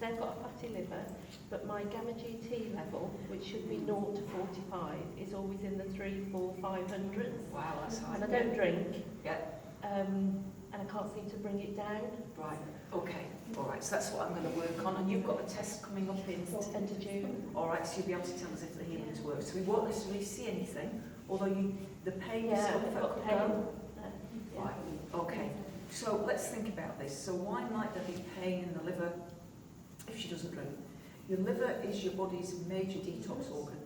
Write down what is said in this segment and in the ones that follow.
I've got a fatty liver, but my gamma GT level, which should be 0 to 45, is always in the 3, 4, 500s. Wow, that's high. And I don't drink. Yeah. And I can't seem to bring it down. Right. Okay. All right. So that's what I'm going to work on. And you've got a test coming up in End of June. All right. So you'll be able to tell us if the healing's worked. So we won't necessarily see anything, although the pain is Yeah, I've got pain. Yeah. Right. Okay. So let's think about this. So why might there be pain in the liver if she doesn't drink? Your liver is your body's major detox organ.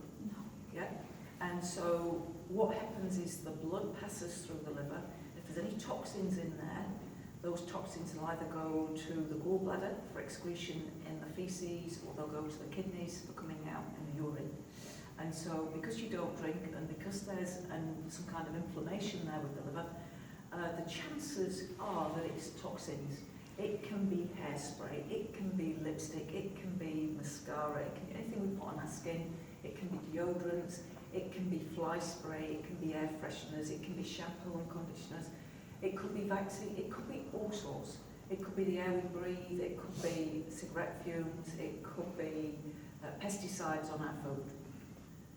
Yeah? And so what happens is the blood passes through the liver. If there's any toxins in there, those toxins will either go to the gallbladder for excretion in the feces, or they'll go to the kidneys for coming out in the urine. And so because you don't drink, and because there's some kind of inflammation there with the liver, the chances are that it's toxins. It can be hairspray, it can be lipstick, it can be mascara, it can be anything we put on our skin, it can be deodorants, it can be fly spray, it can be air fresheners, it can be shampoo and conditioners, it could be vaccine, it could be all sorts. It could be the air we breathe, it could be cigarette fumes, it could be pesticides on our food.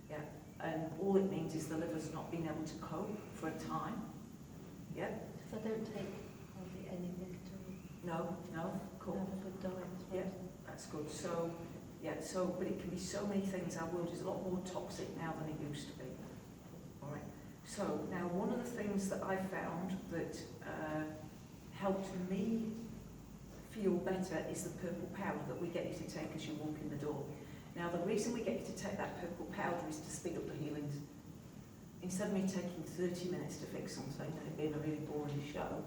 Yeah, and all it means is the liver's not being able to cope for a time. Yeah? So I don't take hardly anything at all. No, cool. I have a good diet. Yeah, that's good. So, but it can be so many things. Our world is a lot more toxic now than it used to be. All right. So now one of the things that I found that helped me feel better is the purple powder that we get you to take as you walk in the door. Now the reason we get you to take that purple powder is to speed up the healings. Instead of me taking 30 minutes to fix something and it being a really boring show,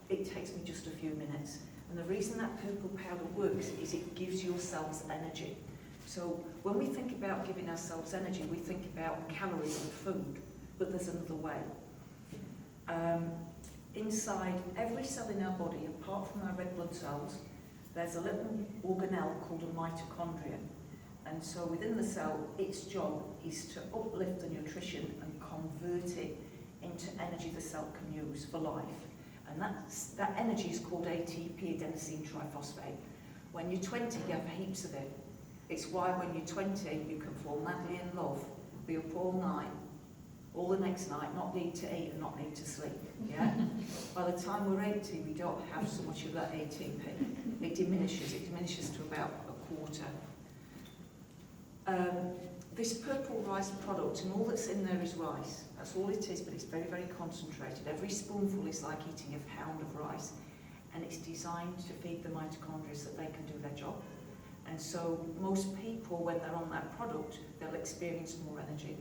it takes me just a few minutes. And the reason that purple powder works is it gives your cells energy. So when we think about giving ourselves energy, we think about calories and food, but there's another way. Inside every cell in our body, apart from our red blood cells, there's a little organelle called a mitochondria. And so within the cell, its job is to uplift the nutrition and convert it into energy the cell can use for life. And that energy is called ATP, adenosine triphosphate. When you're 20, you have heaps of it. It's why when you're 20, you can fall madly in love, be up all night, all the next night, not need to eat and not need to sleep. Yeah? By the time we're 80, we don't have so much of that ATP. It diminishes to about a quarter. This purple rice product, and all that's in there is rice. That's all it is, but it's very, very concentrated. Every spoonful is like eating a pound of rice, and it's designed to feed the mitochondria so that they can do their job. And so most people, when they're on that product, they'll experience more energy.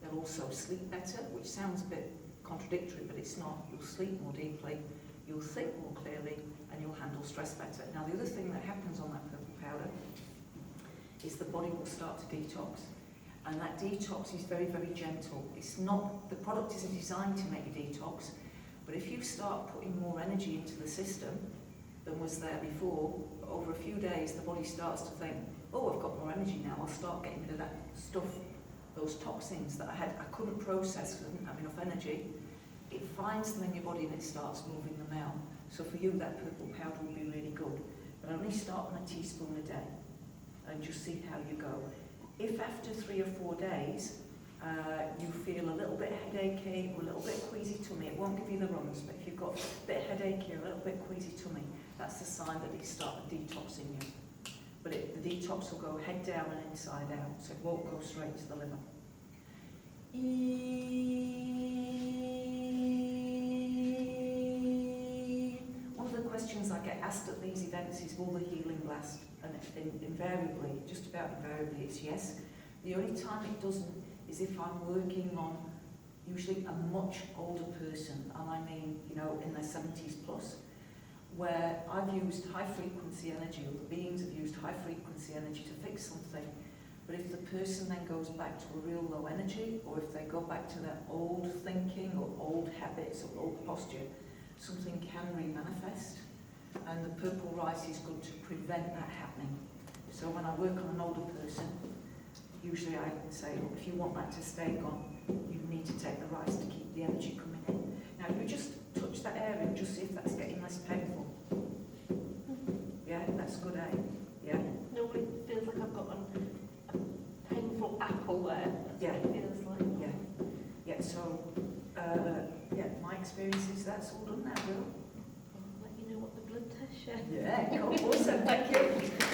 They'll also sleep better, which sounds a bit contradictory, but it's not. You'll sleep more deeply, you'll think more clearly, and you'll handle stress better. Now, the other thing that happens on that purple powder is the body will start to detox. And that detox is very, very gentle. It's not, the product isn't designed to make you detox, but if you start putting more energy into the system than was there before, over a few days the body starts to think, oh, I've got more energy now, I'll start getting rid of that stuff, those toxins that I couldn't process because I didn't have enough energy. It finds them in your body and it starts moving them out. So for you, that purple powder will be really good. But only start on a teaspoon a day and just see how you go. If after 3 or 4 days you feel a little bit headachy or a little bit queasy tummy, it won't give you the runs, but if you've got a bit headachy or a little bit queasy tummy, that's a sign that it's started detoxing you. But the detox will go head down and inside out, so it won't go straight to the liver. One of the questions I get asked at these events is, will the healing last? And invariably, just about invariably, it's yes. The only time it doesn't is if I'm working on usually a much older person, and I mean, in their 70s plus, where I've used high frequency energy, or the beings have used high frequency energy to fix something. But if the person then goes back to a real low energy, or if they go back to their old thinking or old habits or old posture, something can re-manifest. And the purple rice is good to prevent that happening. So when I work on an older person, usually I say, look, if you want that to stay gone, you need to take the rice to keep the energy coming in. Now, if you just touch that area and just see if that's getting less painful. Yeah, that's good, eh? Yeah. so, yeah, my experience is that's all done now, Will. I'll let you know what the blood test shows. Yeah, cool, awesome, thank you.